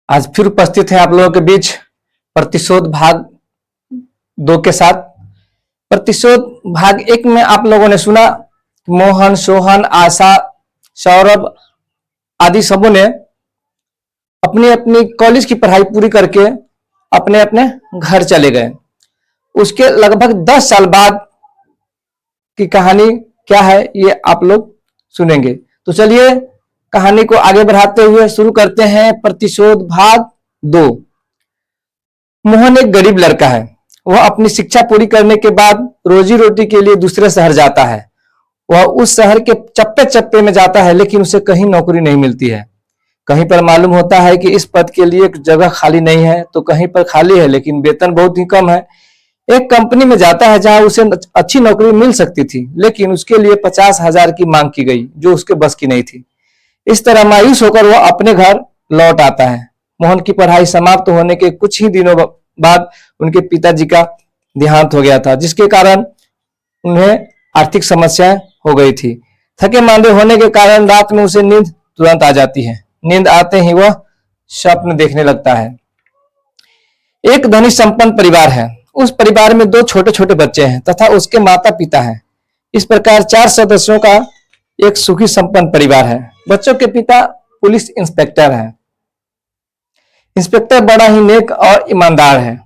आज फिर उपस्थित है आप लोगों के बीच प्रतिशोध भाग 2 के साथ। प्रतिशोध भाग 1 में आप लोगों ने सुना मोहन, सोहन, आशा, सौरभ आदि सबों ने अपनी अपनी कॉलेज की पढ़ाई पूरी करके अपने अपने घर चले गए। उसके लगभग 10 साल बाद की कहानी क्या है ये आप लोग सुनेंगे। तो चलिए कहानी को आगे बढ़ाते हुए शुरू करते हैं प्रतिशोध भाग 2। मोहन एक गरीब लड़का है। वह अपनी शिक्षा पूरी करने के बाद रोजी रोटी के लिए दूसरे शहर जाता है। वह उस शहर के चप्पे चप्पे में जाता है, लेकिन उसे कहीं नौकरी नहीं मिलती है। कहीं पर मालूम होता है कि इस पद के लिए एक जगह खाली नहीं है, तो कहीं पर खाली है लेकिन वेतन बहुत ही कम है। एक कंपनी में जाता है जहां उसे अच्छी नौकरी मिल सकती थी, लेकिन उसके लिए 50,000 की मांग की गई, जो उसके बस की नहीं थी। इस तरह मायूस होकर वह अपने घर लौट आता है। मोहन की पढ़ाई समाप्त होने के कुछ ही दिनों बाद उनके पिताजी का देहांत हो गया था, जिसके कारण उन्हें आर्थिक समस्याएं हो गई थी। थके मांदे होने के कारण रात में उसे नींद तुरंत आ जाती है। नींद आते ही वह स्वप्न देखने लगता है। एक धनी संपन्न परिवार है। उस परिवार में 2 छोटे छोटे बच्चे हैं तथा उसके माता पिता हैं। इस प्रकार 4 सदस्यों का एक सुखी संपन्न परिवार है। बच्चों के पिता पुलिस इंस्पेक्टर हैं। इंस्पेक्टर बड़ा ही नेक और ईमानदार है।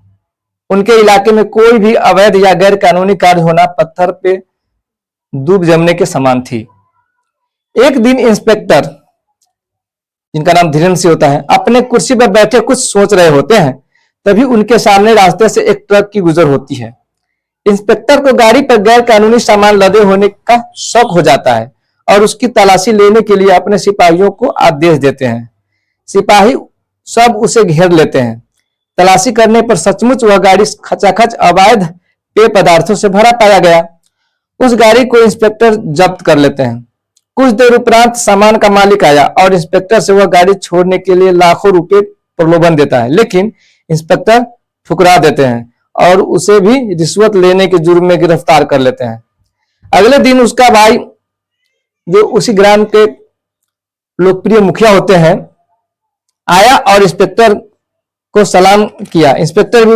उनके इलाके में कोई भी अवैध या गैर कानूनी कार्य होना पत्थर पे दूब जमने के समान थी। एक दिन इंस्पेक्टर, जिनका नाम धीरेन्द्र सिंह होता है, अपने कुर्सी पर बैठे कुछ सोच रहे होते हैं। तभी उनके सामने रास्ते से एक ट्रक की गुजर होती है। इंस्पेक्टर को गाड़ी पर गैर कानूनी सामान लदे होने का शक हो जाता है और उसकी तलाशी लेने के लिए अपने सिपाहियों को आदेश देते हैं। सिपाही सब उसे घेर लेते हैं। तलाशी करने पर सचमुच वह गाड़ी खचाखच अवैध पेय पदार्थों से भरा पाया गया। उस गाड़ी को इंस्पेक्टर जब्त कर लेते हैं। कुछ देर उपरांत सामान का मालिक आया और इंस्पेक्टर से वह गाड़ी छोड़ने के लिए लाखों रुपए प्रलोभन देता है, लेकिन इंस्पेक्टर ठुकरा देते हैं और उसे भी रिश्वत लेने के जुर्म में गिरफ्तार कर लेते हैं। अगले दिन उसका भाई, जो उसी ग्राम के लोकप्रिय मुखिया होते हैं, आया और इंस्पेक्टर को सलाम किया। इंस्पेक्टर भी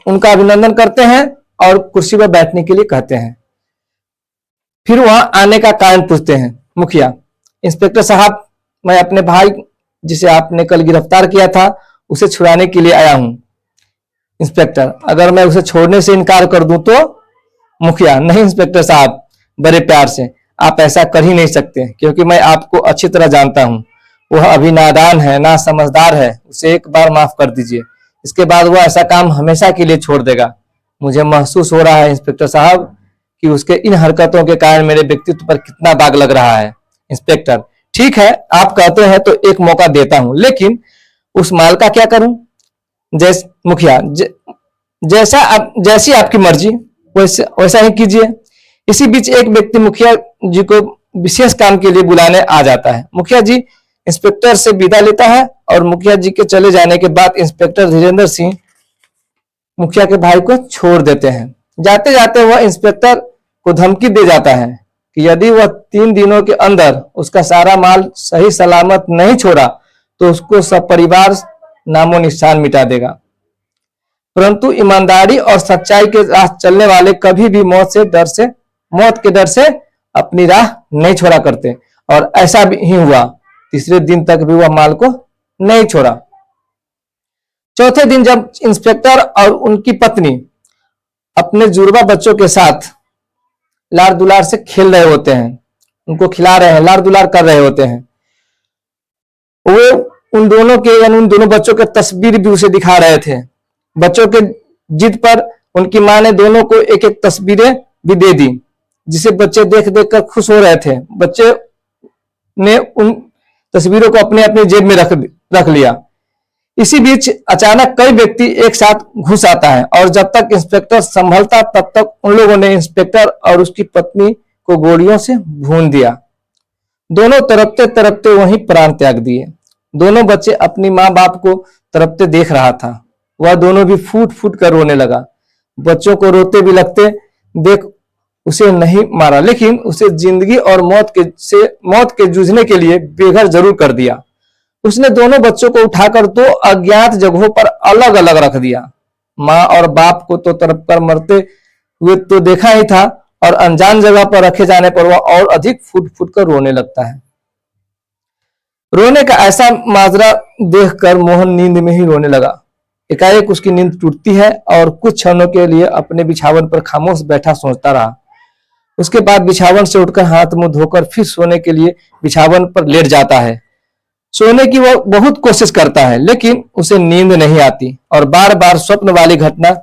उनका अभिनंदन करते हैं और कुर्सी पर बैठने के लिए कहते हैं। फिर वहां आने का कारण पूछते हैं। मुखिया: इंस्पेक्टर साहब, मैं अपने भाई, जिसे आपने कल गिरफ्तार किया था, उसे छुड़ाने के लिए आया हूं। इंस्पेक्टर: अगर मैं उसे छोड़ने से इनकार कर दूं तो? मुखिया: नहीं इंस्पेक्टर साहब, बड़े प्यार से, आप ऐसा कर ही नहीं सकते, क्योंकि मैं आपको अच्छी तरह जानता हूं। वह अभी नादान है, ना समझदार है। उसे एक बार माफ कर दीजिए, इसके बाद वह ऐसा काम हमेशा के लिए छोड़ देगा। मुझे महसूस हो रहा है इंस्पेक्टर साहब कि उसके इन हरकतों के कारण मेरे व्यक्तित्व पर कितना दाग लग रहा है। इंस्पेक्टर: ठीक है, आप कहते हैं तो एक मौका देता हूं, लेकिन उस माल का क्या करूं? मुखिया: जैसी आपकी मर्जी, वैसा ही कीजिए। इसी बीच एक व्यक्ति मुखिया जी को विशेष काम के लिए बुलाने आ जाता है। मुखिया जी इंस्पेक्टर से विदा लेता है और मुखिया जी के चले जाने के बाद इंस्पेक्टर धीरेन्द्र सिंह मुखिया के भाई को छोड़ देते हैं। जाते जाते वह इंस्पेक्टर को धमकी दे जाता है कि यदि वह 3 दिनों के अंदर उसका सारा माल सही सलामत नहीं छोड़ा तो उसको सपरिवार नामो निशान मिटा देगा। परंतु ईमानदारी और सच्चाई के राह चलने वाले कभी भी मौत के डर से अपनी राह नहीं छोड़ा करते, और ऐसा भी ही हुआ। तीसरे दिन तक भी वह माल को नहीं छोड़ा। चौथे दिन जब इंस्पेक्टर और उनकी पत्नी अपने जुड़वा बच्चों के साथ लाड़ दुलार से खेल रहे होते हैं, उनको खिला रहे हैं, लाड़ दुलार कर रहे होते हैं, वो उन दोनों बच्चों के तस्वीर भी उसे दिखा रहे थे। बच्चों के जिद पर उनकी मां ने दोनों को एक एक तस्वीरें भी दे दी, जिसे बच्चे देख देख कर खुश हो रहे थे। बच्चे ने उन तस्वीरों को अपने अपने जेब में रख लिया। इसी बीच अचानक कई व्यक्ति एक साथ घुस आता है और जब तक इंस्पेक्टर संभलता तब तक उन लोगों ने इंस्पेक्टर और उसकी पत्नी को गोलियों से भून दिया। दोनों तड़पते तड़पते वहीं प्राण त्याग दिए। दोनों बच्चे अपनी माँ बाप को तड़पते देख रहा था। वह दोनों भी फूट फूट कर रोने लगा। बच्चों को रोते भी लगते देख उसे नहीं मारा, लेकिन उसे जिंदगी और मौत के जूझने के लिए बेघर जरूर कर दिया। उसने दोनों बच्चों को उठाकर दो अज्ञात जगहों पर अलग अलग रख दिया। माँ और बाप को तो तड़प कर मरते हुए तो देखा ही था, और अनजान जगह पर रखे जाने पर वह और अधिक फूट फूट कर रोने लगता है। रोने का ऐसा माजरा देखकर मोहन नींद में ही रोने लगा। एकाएक उसकी नींद टूटती है और कुछ क्षणों के लिए अपने बिछावन पर खामोश बैठा सोचता रहा। उसके बाद बिछावन से उठकर हाथ मुंह धोकर फिर सोने के लिए बिछावन पर लेट जाता है। सोने की वह बहुत कोशिश करता है, लेकिन उसे नींद नहीं आती और बार बार स्वप्न वाली घटना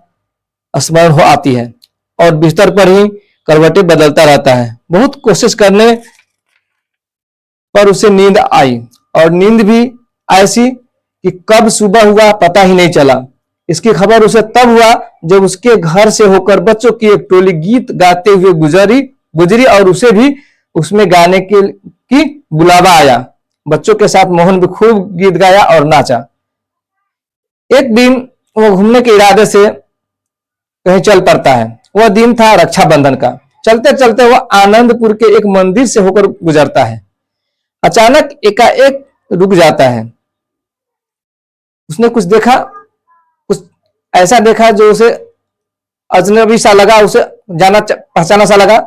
स्मरण हो आती है और बिस्तर पर ही करवटें बदलता रहता है। बहुत कोशिश करने पर उसे नींद आई, और नींद भी ऐसी कि कब सुबह हुआ पता ही नहीं चला। इसकी खबर उसे तब हुआ जब उसके घर से होकर बच्चों की एक टोली गीत गाते हुए गुजरी और उसे भी उसमें गाने की बुलावा आया। बच्चों के साथ मोहन भी खूब गीत गाया और नाचा। एक दिन वो घूमने के इरादे से कहीं चल पड़ता है। वह दिन था रक्षाबंधन का। चलते चलते वह आनंदपुर के एक मंदिर से होकर गुजरता है। अचानक एकाएक रुक जाता है। उसने कुछ देखा, कुछ ऐसा देखा जो उसे अजनबी सा लगा, उसे जाना पहचाना सा लगा।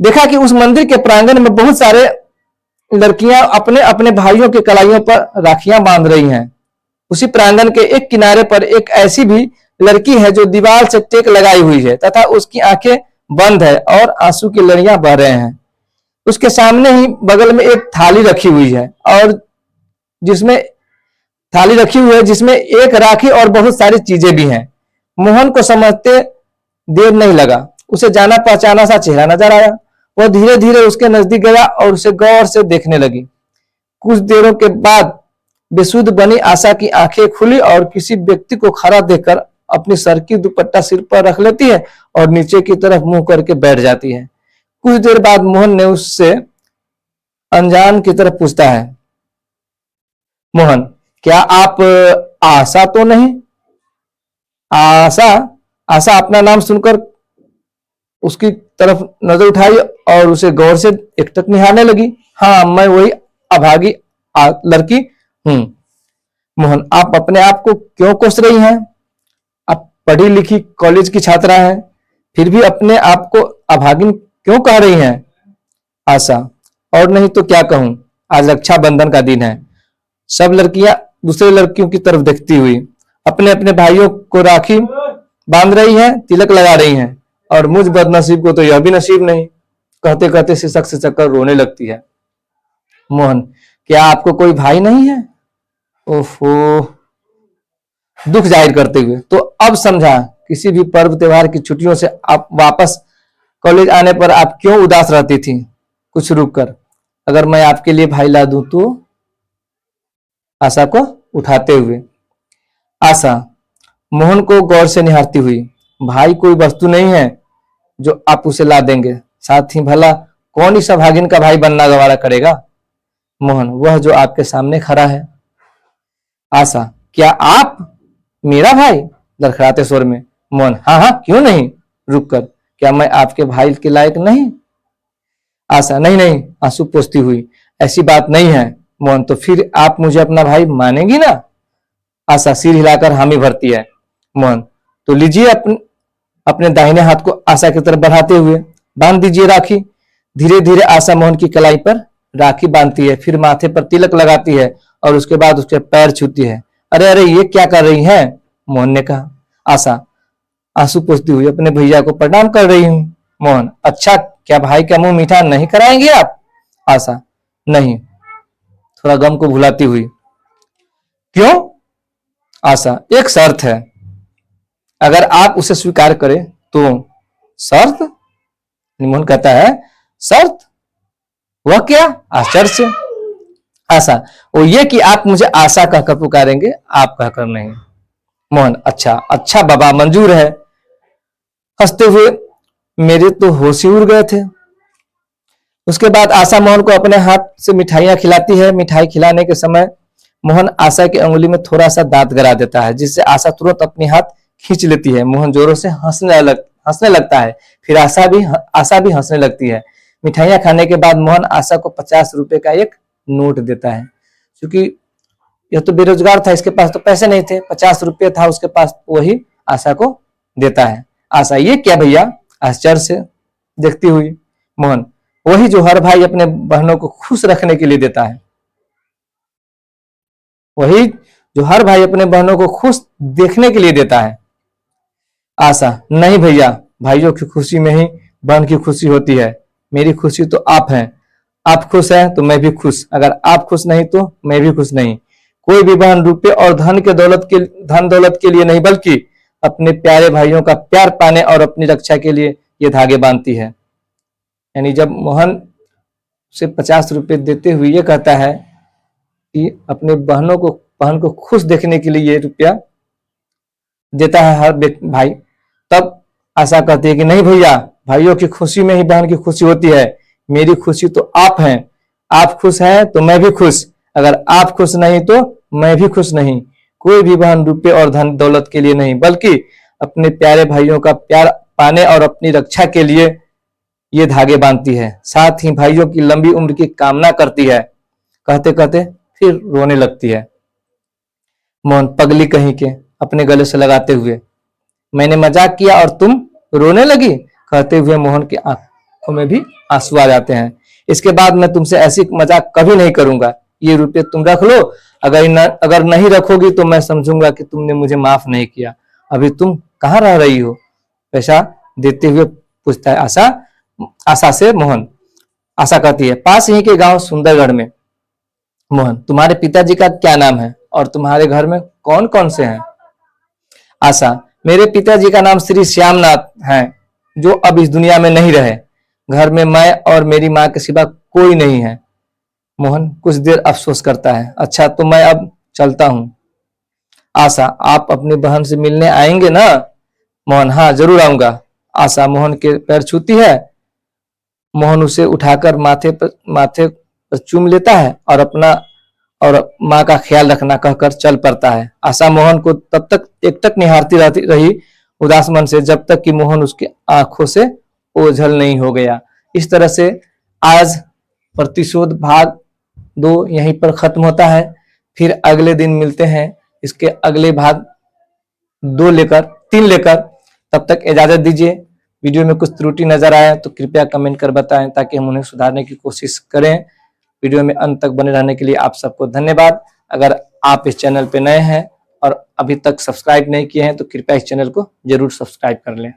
देखा कि उस मंदिर के प्रांगण में बहुत सारे लड़कियां अपने अपने भाइयों के कलाइयों पर राखियां बांध रही हैं। उसी प्रांगण के एक किनारे पर एक ऐसी भी लड़की है जो दीवार से टेक लगाई हुई है तथा उसकी आंखें बंद है और आंसू की लड़ियां बह रहे हैं। उसके सामने ही बगल में एक थाली रखी हुई है और जिसमें एक राखी और बहुत सारी चीजें भी हैं। मोहन को समझते देर नहीं लगा। उसे जाना पहचाना सा चेहरा नजर आया। वह धीरे धीरे उसके नजदीक गया और उसे गौर से देखने लगी। कुछ देरों के बाद बेसुध बनी आशा की आंखें खुली और किसी व्यक्ति को खड़ा देखकर अपनी सर की दुपट्टा सिर पर रख लेती है और नीचे की तरफ मुंह करके बैठ जाती है। कुछ देर बाद मोहन ने उससे अनजान की तरफ पूछता है, मोहन, क्या आप आशा तो नहीं? आशा आशा अपना नाम सुनकर उसकी तरफ नजर उठाई और उसे गौर से एकटक निहारने लगी। हाँ, मैं वही अभागी लड़की हूं। मोहन, आप अपने आप को क्यों कोस रही हैं? आप पढ़ी लिखी कॉलेज की छात्रा हैं, फिर भी अपने आप को अभागिन क्यों कह रही हैं? आशा, और नहीं तो क्या कहूं, आज रक्षाबंधन का दिन है। सब लड़कियां दूसरे लड़कियों की तरफ देखती हुई अपने अपने भाइयों को राखी बांध रही हैं, तिलक लगा रही हैं, और मुझ बदनसीब को तो यह भी नसीब नहीं। कहते कहते सिसक सिसक कर रोने लगती है। मोहन, क्या आपको कोई भाई नहीं है? ओफो, दुख जाहिर करते हुए, तो अब समझा किसी भी पर्व त्योहार की छुट्टियों से आप वापस कॉलेज आने पर आप क्यों उदास रहती थी। कुछ रुक कर, अगर मैं आपके लिए भाई ला दूं तो? आशा को उठाते हुए। आशा मोहन को गौर से निहारती हुई, भाई कोई वस्तु नहीं है जो आप उसे ला देंगे। साथ ही भला कौन इस अभागिन का भाई बनना गवारा करेगा? मोहन, वह जो आपके सामने खड़ा है। आशा, क्या आप मेरा भाई? लड़खड़ाते स्वर में। मोहन, हाँ हाँ, क्यों नहीं। रुक कर, क्या मैं आपके भाई के लायक नहीं? आशा, नहीं नहीं, आंसू पोंछती हुई, ऐसी बात नहीं है। मोहन, तो फिर आप मुझे अपना भाई मानेंगी ना? आशा सिर हिलाकर हामी भरती है। मोहन, तो लीजिए अपने दाहिने हाथ को आशा की तरफ बढ़ाते हुए बांध दीजिए राखी। धीरे धीरे आशा मोहन की कलाई पर राखी बांधती है, फिर माथे पर तिलक लगाती है और उसके बाद उसके पैर छूती है। अरे अरे, ये क्या कर रही हैं? मोहन ने कहा। आशा आंसू पोंछती हुई, अपने भैया को प्रणाम कर रही हूँ। मोहन, अच्छा, क्या भाई का मुंह मीठा नहीं कराएंगे आप? आशा, नहीं, थोड़ा गम को भुलाती हुई। क्यों? आशा, एक शर्त है, अगर आप उसे स्वीकार करें तो। शर्त? मोहन कहता है, शर्त? वह क्या? आश्चर्य से। आशा, वो ये कि आप मुझे आशा कहकर पुकारेंगे, आप कहकर नहीं। मोहन, अच्छा अच्छा बाबा, मंजूर है। हंसते हुए मेरे तो होश ही उड़ गए थे। उसके बाद आशा मोहन को अपने हाथ से मिठाइयां खिलाती है। मिठाई खिलाने के समय मोहन आशा की अंगुली में थोड़ा सा दांत गरा देता है, जिससे आशा तुरंत अपनी हाथ खींच लेती है। मोहन जोरों से हंसने लगता है, फिर आशा भी हंसने लगती है। मिठाइयां खाने के बाद मोहन आशा को 50 रुपए का एक नोट देता है। क्योंकि यह तो बेरोजगार था, इसके पास तो पैसे नहीं थे, 50 रुपये था उसके पास, वही आशा को देता है। आशा ये क्या भैया, आश्चर्य से देखती हुई। मोहन वही जो हर भाई अपने बहनों को खुश रखने के लिए देता है, वही जो हर भाई अपने बहनों को खुश देखने के लिए देता है। आशा नहीं भैया, भाइयों की खुशी में ही बहन की खुशी होती है। मेरी खुशी तो आप हैं, आप खुश हैं तो मैं भी खुश, अगर आप खुश नहीं तो मैं भी खुश नहीं। कोई भी बहन रुपये और धन दौलत के लिए नहीं, बल्कि अपने प्यारे भाइयों का प्यार पाने और अपनी रक्षा के लिए ये धागे बांधती है। यानी जब मोहन से 50 रुपये देते हुए ये कहता है कि अपने बहन को खुश देखने के लिए ये रुपया देता है हर भाई, तब आशा कहती है कि नहीं भैया, भाइयों की खुशी में ही बहन की खुशी होती है। मेरी खुशी तो आप हैं, आप खुश हैं तो मैं भी खुश, अगर आप खुश नहीं तो मैं भी खुश नहीं। कोई भी बहन रुपये और धन दौलत के लिए नहीं, बल्कि अपने प्यारे भाइयों का प्यार पाने और अपनी रक्षा के लिए ये धागे बांधती है। साथ ही भाइयों की लंबी उम्र की कामना करती है। कहते कहते फिर रोने लगती है। मोहन पगली कहीं के अपने गले से लगाते हुए, मैंने मजाक किया और तुम रोने लगी, कहते हुए मोहन की आंखों में भी आंसू आ जाते हैं। इसके बाद मैं तुमसे ऐसी मजाक कभी नहीं करूंगा, ये रुपये तुम रख लो, अगर नहीं रखोगी तो मैं समझूंगा कि तुमने मुझे माफ नहीं किया। अभी तुम कहाँ रह रही हो, पैसा देते हुए पूछता है आशा से मोहन। आशा कहती है पास ही के गांव सुंदरगढ़ में। मोहन तुम्हारे पिताजी का क्या नाम है और तुम्हारे घर में कौन कौन से हैं? आशा मेरे पिताजी का नाम श्री श्यामनाथ है, जो अब इस दुनिया में नहीं रहे। घर में मैं और मेरी माँ के सिवा कोई नहीं है। मोहन कुछ देर अफसोस करता है। अच्छा तो मैं अब चलता हूँ। आशा आप अपनी बहन से मिलने आएंगे ना? मोहन हाँ जरूर आऊंगा। आशा मोहन के पैर छूती है। मोहन उसे उठाकर माथे पर चूम लेता है और माँ का ख्याल रखना कहकर चल पड़ता है। आशा मोहन को तब तक एकटक निहारती रही उदास मन से, जब तक कि मोहन उसकी आंखों से ओझल नहीं हो गया। इस तरह से आज प्रतिशोध भाग 2 यहीं पर खत्म होता है। फिर अगले दिन मिलते हैं इसके अगले भाग 3 लेकर। तब तक इजाजत दीजिए। वीडियो में कुछ त्रुटि नजर आए तो कृपया कमेंट कर बताएं, ताकि हम उन्हें सुधारने की कोशिश करें। वीडियो में अंत तक बने रहने के लिए आप सबको धन्यवाद। अगर आप इस चैनल पे नए हैं और अभी तक सब्सक्राइब नहीं किए हैं तो कृपया इस चैनल को जरूर सब्सक्राइब कर लें।